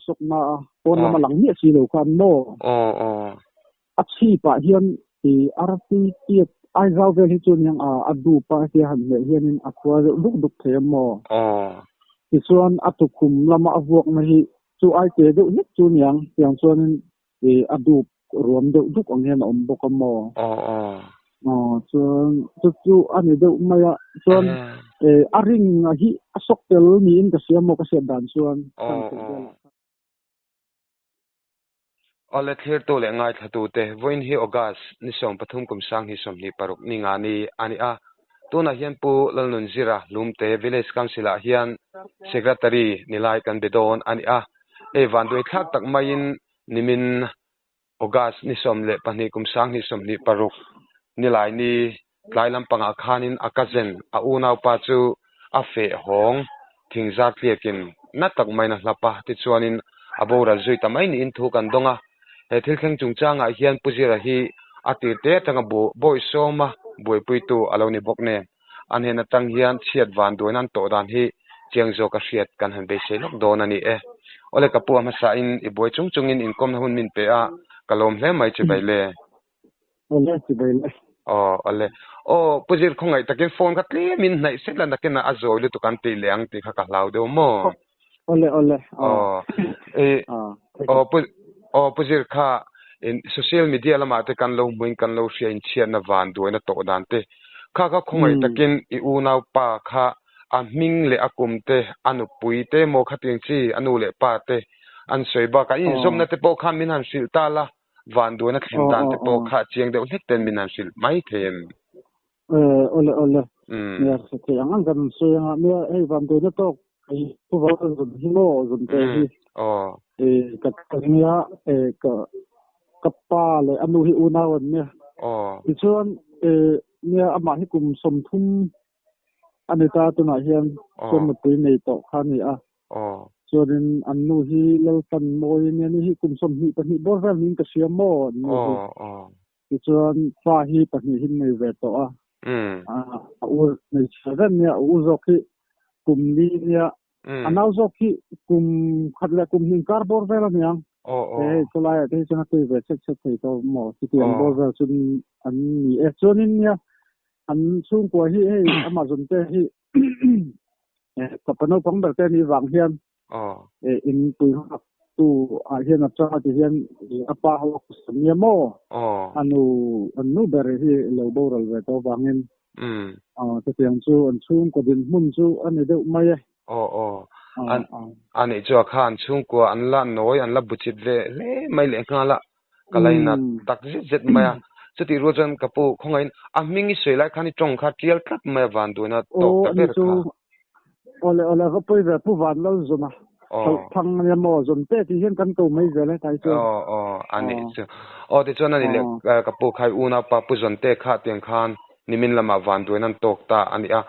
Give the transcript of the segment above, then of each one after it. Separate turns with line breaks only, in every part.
sokna pon ma lang ni si lo khan mo achhi pa hian ti arti ti ai zau ve hi chun yang adu pa ti han le hian in akwa duk duk the mo ti chuan atukum lama awok na hi chu ai te do hit chun yang chuan ti adu ruam do duk ang hian om bok mo chuan chu ani do maya chuan aring hi asok tel ni in ka siam mo ka se dan chuan
ole thir to le ngai thatu te voin hi August ni som pathum kum sang hi som ni paruk ni nga ni ani a tuna hian pu lalnun zira lumte village council a hian secretary nilai kan bedon ani a van doi thak tak main nimin August ni som le pani kum sang ni som ni paruk nilai ni klailam panga khanin akazen a unau pa chu a fe hong thingza tlekin na tak maina hlapa ti chuanin abora zui tamai ni in thu kan donga he thilkheng chungchanga hian pujira hi atirte tanga boi soma boi puitu aloni bokne anhena tang hian chiat van doinan to dan hi chengzo ka hriat kan han be se lok don ani ole kapu ama sa in I boi chungchungin inkom na hun min pe a kalom hle mai che baile
ole che baile
ole pujir khongai takin phone khatli min nai setla nakena azoi lu tukan ti leang ti kha ka lau de mo
ole
pujir kha in social media lama te kan lo muin kan lo share in chian na van doina to dante kha khongai takin I unau pa kha a ming le akum te anu pui te mo khating chi anu le pa te an soiba ka in zomna te po kha min han sil ta la van doina thin dan te po kha chiang de hek ten min han sil mai them
ole ya se te ang gan so ya me van doina to ai pu va zo mo zo te ka nia ka pa le anu hi unaw ne ti chuan nia ama hi kum som thum anita tuna hian chon pui nei to khani a chuan anu hi lo tan moi ne ni hi kum som hi pani bor va min ka sia mo ti chuan fa hi pani hin nei ve to u nei chadan ne u zo ki kum ni nia anau zo ki kum khatla kum hin kar bor ve la niang solai te chana te ve se to mo ti tiang bor va chun an ni chuanin nia an chung ko hi Amazon te hi kapano pang ber te ni wang hian in pui tu a hian a cha ti hian apa ho samia mo anu ber hi lo boral ve to wangin te tiang chu an chung ko din mun chu ani de mai
ani cho khan chung ko an la noi an la buchit le mai le ngala kalaina tak zet maya chuti rojan kapu khongain a mingi soilai khani tong kha trial khat ma van doina to ta ber kha
ole ko poi ve pu van lo zona thang ya mo zon te ti hian kan to mai zele tai chu
ani chu de chona ni le kapu khai una pa pu zon te kha tiang khan nimin lama van doina tok ta ani a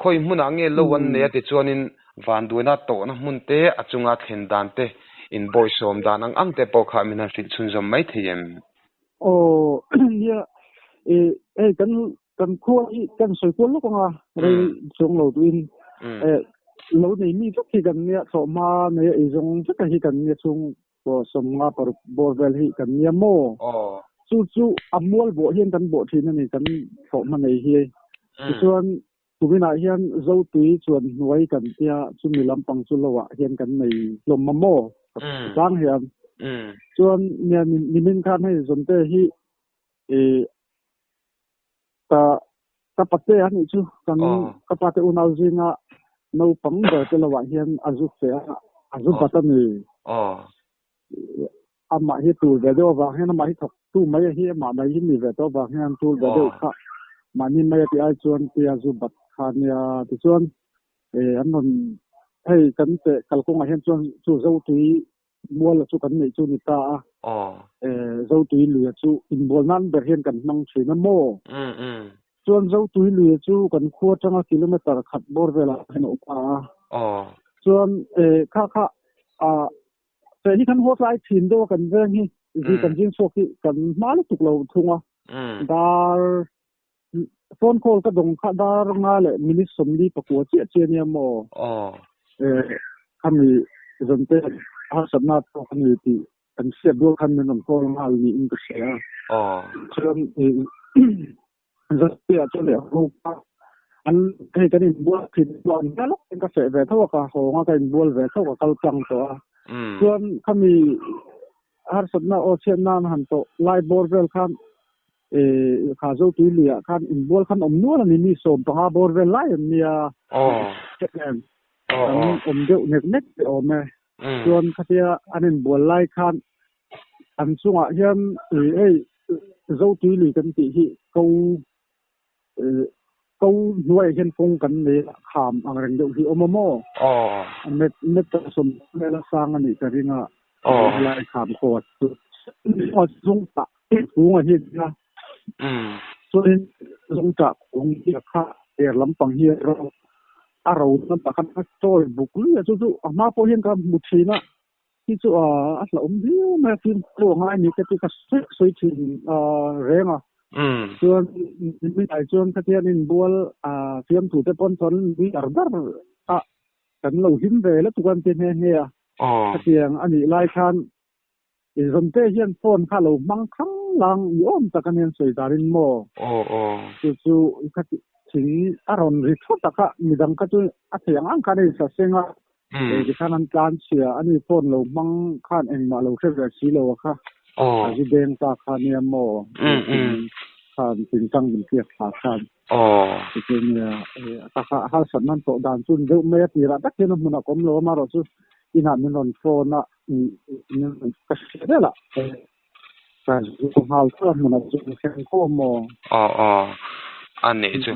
khoi huna nge lo wan ne ti chuanin van doina to na mun te achunga thlen dan te in boy som dan ang te po kha min fil chun zom mai thiem
ya kan khuwa kan soi ko lo nga re chung lo tuin lo nei mi thok ki kan nia so ma ne e jong ka hi kan nia chung ko som nga par borvel hi kan nia mo chu amol bo hian kan bo thin ani kan so ma nei hi chuan tubina hian zo tui chuan nuai kan tia chu mi lampang chu lowa hian kan nei lom ma mo sang hian chuan nia ni min khan hai zon te hi ta pate ani chu kan ka pate unau zinga no pang da te lawa hian azu fe azu batani ama hi tu de do wa hian ma hi thok tu mai hi ma mai hi ni ve to wa hian tu de do kha mani mai ti ai chuan ti azu bat khania ti chuan anon hei kan te kalkong hian chuan chu zo tui mual chu kan nei chu ni ta zo tui lu chu in bol nan ber hian kan mang thina mo chuan zo tui lu chu kan khuwa tanga kilometer khat bor vela heno pa chuan kha te hi kan hot lai thin do kan veng hi ji kan jing so ki kan mal tuk lo thunga dar phone call ka dong kha dar nga le minute somli pakwa che che ni mo khami zonte hasabna to community kan siap dua kan men ko mal ni in ko sia chon zastia to le ho an kai kan in bua thit lon ka lo ka se ve tho ka ho nga kan bol ve tho ka kal chang to chon khami hasabna o chen nan han to lai bor vel khan kha zo tu lia khan in bol khan om nu ni mi som to ha bor vel lai nia om de nek o meส่วนคดีอันนี้บัวไล่คันอันส่วนเฮียนเจ้าตุยหลีกันที่เขาหน่วยเห็นฟงกันเลยขามอังเรงเดียวที่อมโมเม็ดสมเวลาสร้างอันนี้ก็เรียกว่าไล่ขามโคตรสงตะสูงอาทิตย์นะส่วนสงจักองค์ที่ข้าลำปังเฮียเรานั่นปะคันโจยบุกเรือจู่ๆมาพอเห็นกับมุชีนะที่จู่อัสละเดียวแม่ฟิล์มโปรง่ายนี่ก็ที่ก็สวยถึงแรงส่วนมีไอ้ส่วนคดีนินบัวฟิล์มถูกแต่ปนตอนวิอาร์ดาร์กันเราหินเวแล้วทุกวันเป็นเฮียคดีอันนี้ไล่คันสมเด็จเฮียนฝนข้าเรามังคังลังยอมตะกันเห็นสวยดารินโมจู่ๆคดีถึงอารมณ์ริทุตะกะมีดังก็จะอัศยังอังคาได้สักเสียงที่ข้านั้นการเสียอันนี้ฝนเรามังคันเองมาเราเชื่อแบบสีเราค่ะที่เดินตาคาเนียโมคันถึงตั้งเป็นเกียรติขาคันที่เนี่ยตาคาหาสันนั้นโตด่านจุนเดือดเมื่อที่เราตักเห็นมันก็มโลมาเราสุดอินามินนฟอนนี่ก็เสียได้ละแต่ของเราเชื่อมันจะเป็นแค่ข้อมูล
อันนี้จ้ะ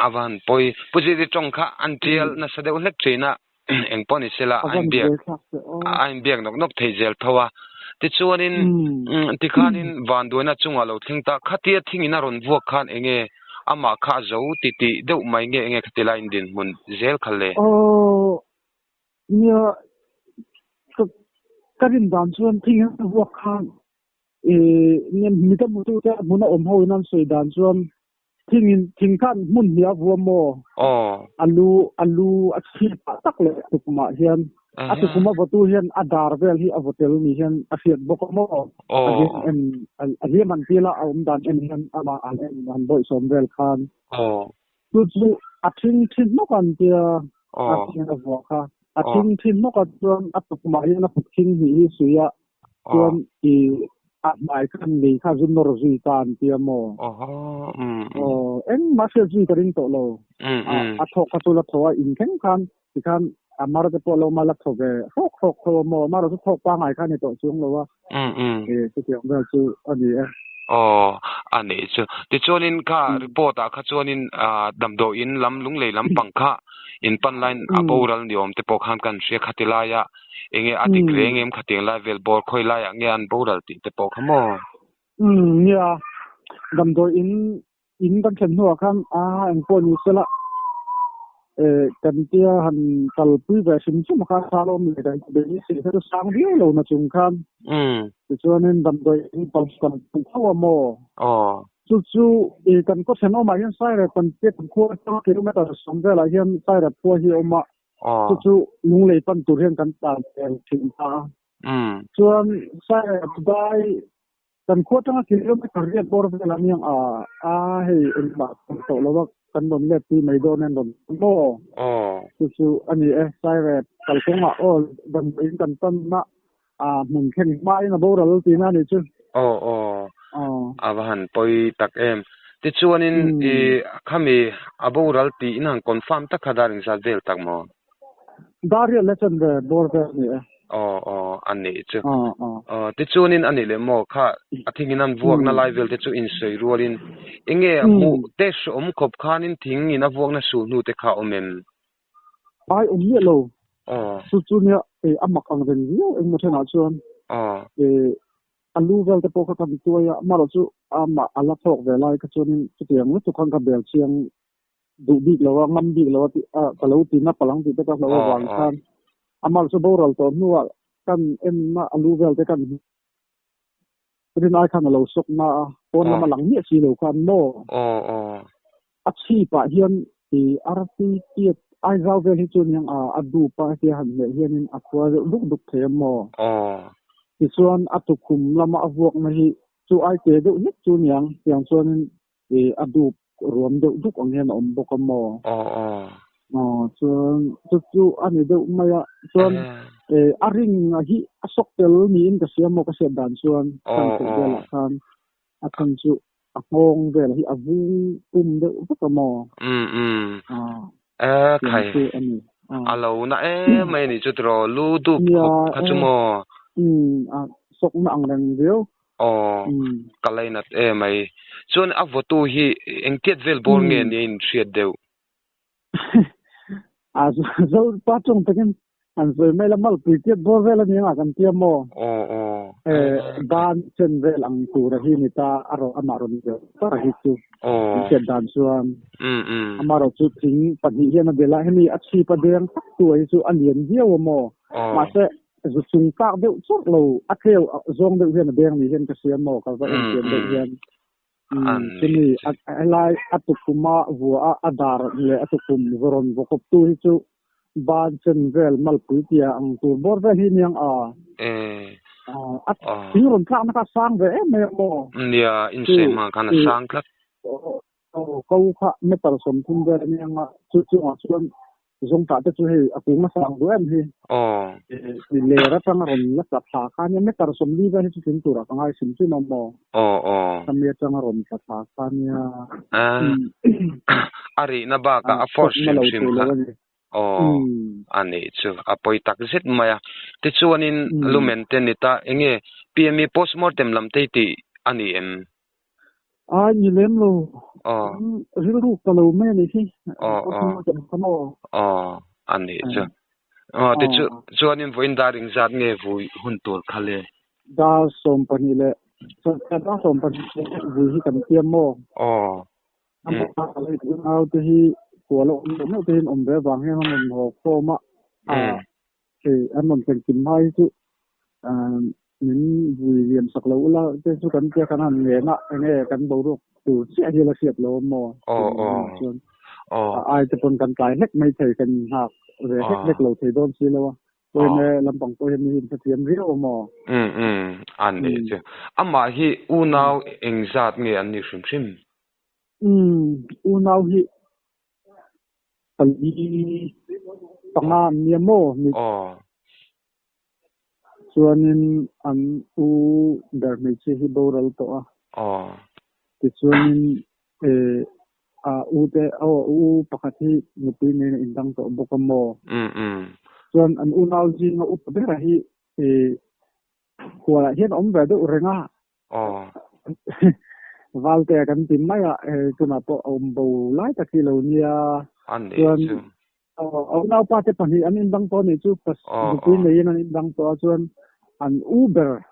อาวันปอยปุจิติจงค่ะอันเดียลน่ะแสดงเล็กจีน่ะเอ็งปอนิสิละอันเบียกนกเทเจลเพราะว่าที่ชวนินที่ข้านินวันด้วยน่ะจุงว่าเราทิ้งตาขัดเทียทิ้งอินารุนวัวขันเองอามาข้าจะติดเดี๋ยวไม่เงี้ยเองขัดเทียลายดินมุนเจลขันเลย
เนี่ยก็รินดานชวนทิ้งวัวขันเนี่ยมีแต่มุตุแต่มุนอมหอยนั่นสวยดานชวนทิ้งขั้นมุ่นเหียวัวโมอัลูอัดชีปตักเลยตุกมาเฮียนตุกมาประตูเฮียนอดาร์เวลที่อวตารมีเฮียนอาเซียนบกโมอันนี้มันที่ละเอาดันเฮียนอามาอันบ่อยสมเวลคันจู่อัดทิ้งนกันเดียอัดทิ้งวัวค่ะอัดทิ้งนกันจนอัดตุกมาเฮียนอัดทิ้งหีสุยะจนหมายคันนี้ข้าจุนนรจุยการเตียโมเอ็งมาเสียจุยกระดิ่งโตโลอัดทอกกระตุลทัวอินแข็งคันที่คันมาเราจะพอเรามาลักทอกทอกโมมาเราจะทอกป้าหมายคันในโตจุงเราว่าที่เกี่ยวกับจุอันนี้
อันนี้จุที่จวนินข้ารีพอร์ตข้าจวนินดำโดอินลำลุงเลยลำปังข้าอินปันไลน์อาบูรัลนิยมที่พอขันกันเสียขัดลายะเองอติเกรงเอ็มขัดไลเวลบอร์คอยลายะเงี้ยอันบูรัลที่พอขโม
เนี่ยดำโดอินกันเช่นหัวขันเอ็งปนอยู่เสละกันเตียหันตัลปุยแบบชิมชิมข้าซาลอมเลยแต่เดี๋ยวนี้สิ่งที่เราสร้างเดียวเราหน้าจุงขันที่ส่วนนั้นดำโดอินปัลกันเป็นข้าวโมจู่ๆกันก็เช่นออกมาเห็นใส่เลยคนเจ็บขั้วตั้งกิโลเมตรสองเวลาเห็นใส่เลยพัวเหี่ยวมาจู่ๆลุงเลยปั้นตัวเห็นกันตามแรงถึงตาส่วนใส่ได้กันขั้วตั้งกิโลเมตรเรียบร้อยเวลาเนี่ยให้เอ็นบาทโตแล้วว่ากันโดนเล็บที่ไม่โดนนั่นโดนโม่จู่ๆอันนี้ใส่เลยกัลคงดันอินกันต้นนะมึงแข่งไม้นะโบราณตีนั่นนี่จู่
อาวันปอยตักเอ็มที่ชวนินข้ามีอาบูรัลตีอินังคอนฟัร์มตักขดาริงซาเดลตักโม
ดาริเลชันเดบอร์เดนี่
อันนี้จู่ที่ชวนินอันนี้เลยโมข้าอาทิตย์นั้นวัวน่าไลเวลที่ชวอินเซย์รัวลินเองมูเตชขบขานินทิ้งอินาวัวน่าสูนูเตข้าเมน
ไปเนี่ยโลจู่เนี่ยอามักอังเดนเนี่ยเองมาเท่านั้นชวนอันรู้เวลแต่พอเขาทำตัวมาเราจู่มาอัลลักทอกเวลาก็จนเสียงทุกคนกับเบลเชียงดูบีกแล้วว่างำบีกแล้วว่าก็เราตีนับพลังตีไปก็เราวางคันมาเราจู่โบราณตัวนัวกันมาอันรู้เวลแต่กันเป็นนายคันเราสกมาคนมาหลังเนี่ยสีเหลวคันโม่อาชีพเฮียนที่อาร์ตีเกียร ai zau ve hi chun yang adu pa ti han le hianin akwa duk duk themo ti chuan atukum lama awok na hi chu ai te deuh nek chu yang chuan adu ruam deuh duk ang hian om bok mo chuan chu ani deuh maya chuan aring hi asok tel ni in ka siam mo ka se dan chuan kan te la kan akan chu akong vel hi avung deuh bok mo
khai alo na mai ni chu tro lu du kha chu mo
sok na ang rang vel
kalai nat mai chun a votu hi engket vel bor nge ni in thriat deu
zo pa chong takin an zoi mai la mal cricket bor vel ni nga kan tiam mo ban chen vel ang tu ra hi ni ta aro amaro ni ta ra hi chu chen dan chuan amaro chu thing pani hian a bela hemi a chi pa deng tu ai chu an lian hiaw mo ma se zu chung tak deuh chok lo a khel zong deuh hian a deng ni hian ka siam mo ka va en chen deuh hian chini alai atukuma vua adar le atukum voron vokop tu hi chu ban chen vel mal puitia ang tu bor ve hi niang ron thak na ka sang ve me mo
nia in se ma kan sang klak
ko kha me tar som thum ve niang chu chuan zong ta te chu hi akung ma sang do em hi ni le ra tang ron la sa tha kha ni me tar som li ve hi chu tin tu ra ka ngai sim chu no mo samia tang ron sa tha kha nia
ari na ba ka a force sim la ani chu apoi tak zet maya te chuanin lumen tenita enge PME postmortem lam te ti ani em
ni lem lo rilu ka lo me ni si
ani chu te chuanin voin daring zat nge vui hun tur khale
da som pani le da som pani vui hi kan tiam mo au te hi của lộ nó tên ông bé vàng hay mình hồ khô mà thì anh mình cần tìm hai chứ những vui điểm sặc lấu là cái số cần kia khả năng nghề nọ nghe cần bầu được từ sẽ như là siết lấu mò aiจะเป็นกันไกลเล็กไม่ใช่กันหักเรื่องเล็กเราใช้โดนซีแล้วตัวเนี่ยลำบากตัวเห็นเสียมเรียวมอ
อันนี้จ้ะอามาฮีอูนาวเอ็งจัดเงี้ยอันนี้ชิม
อูนาวฮีpagi tengah niamo ni chuanin an u darmechi hi boral to ti chuanin u te u pakati nupi ne indang to bokamo chuan an u nau ji nga u pe ra hi khwala hian om ve do renga valte kan tim mai tuna po om bo lai ta kilonia
chuan
nau pa te pani an indang to ni chu pas nupi ne yin an indang to chuan an Uber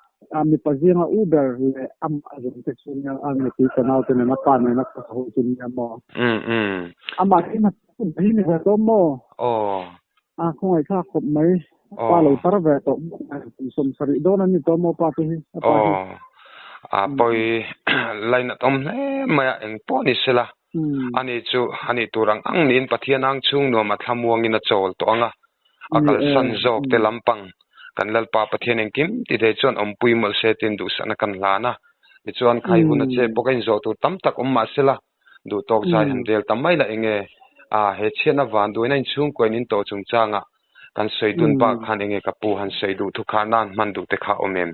mi pazinga Uber le am azum te chunya an ni ti kanau te na pa ne na ka ho chunya mo ama ki na hi ni ha to mo khong ai kha khop mai pa lo tar ve to som sari don an ni to mo pa te hi
poi line tom maya eng po ni sela ani chu ani turang ang nin pathian ang chung no ma thamuang in a chol to anga akal san jok te lampang kan lalpa pathian eng kim ti de chon om pui mol se tin du sana kan lana ti chuan khai hun che bokain zo tu tam tak ma sela du tok jai han del tamai la enge he chena van du ina chung koin in to chung changa kan seidun pa khan enge kapu han seidu thu khanan man du te kha omem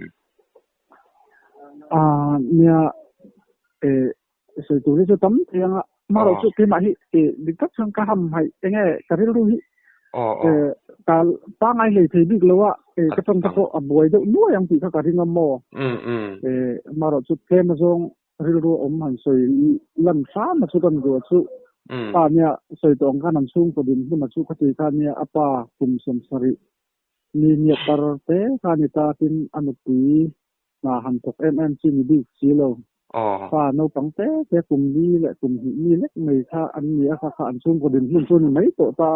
nia so tu le tam yang ma ro chu ke ma hi di tak sang ka ham hai enge ka ri lu hi ka pa ngai le thei bik lowa ka tong ta ko aboi do nu yang ti ka ri ngam mo ma ro chu ke ma zong ri lu om han soi lam sa ma chu kan go chu pa nia soi tong ka nam chung ko din ma chu ka ti ka nia apa kum som sari ni nia tar te ka ni ta tin anu pi na han tok MMC ni bi silo pa no pang te kum ni le kum ni le mai tha an ni a kha an chung ko din hun chun mai to ta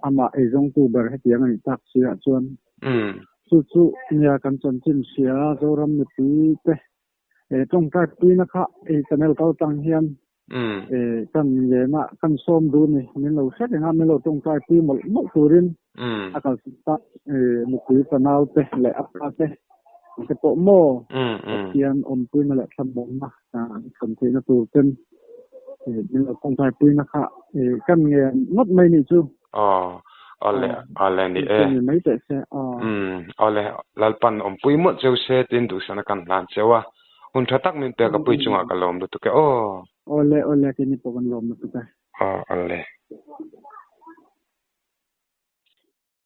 ama e jong tu ber he tiang ani tak sia chuan chu nia kan chan chin sia zoram ni pi te tong ka pi na kha e channel ka tang hian kan yena kan som du ni men lo set nga men lo tong kai pi mo mo turin akal sta mo ku panau te le apa te ke po mo kian om pu na le sabong na kan te na tu ten men lo tong kai pi na kha kan nge not mai ni chu
ale ni
mai te se
ale lalpan om pui mo cheu se tin du sana kan lan chewa hun thatak min te ka pui chunga ka lom du to ke ole
ke ni po kan lom tu ta
ale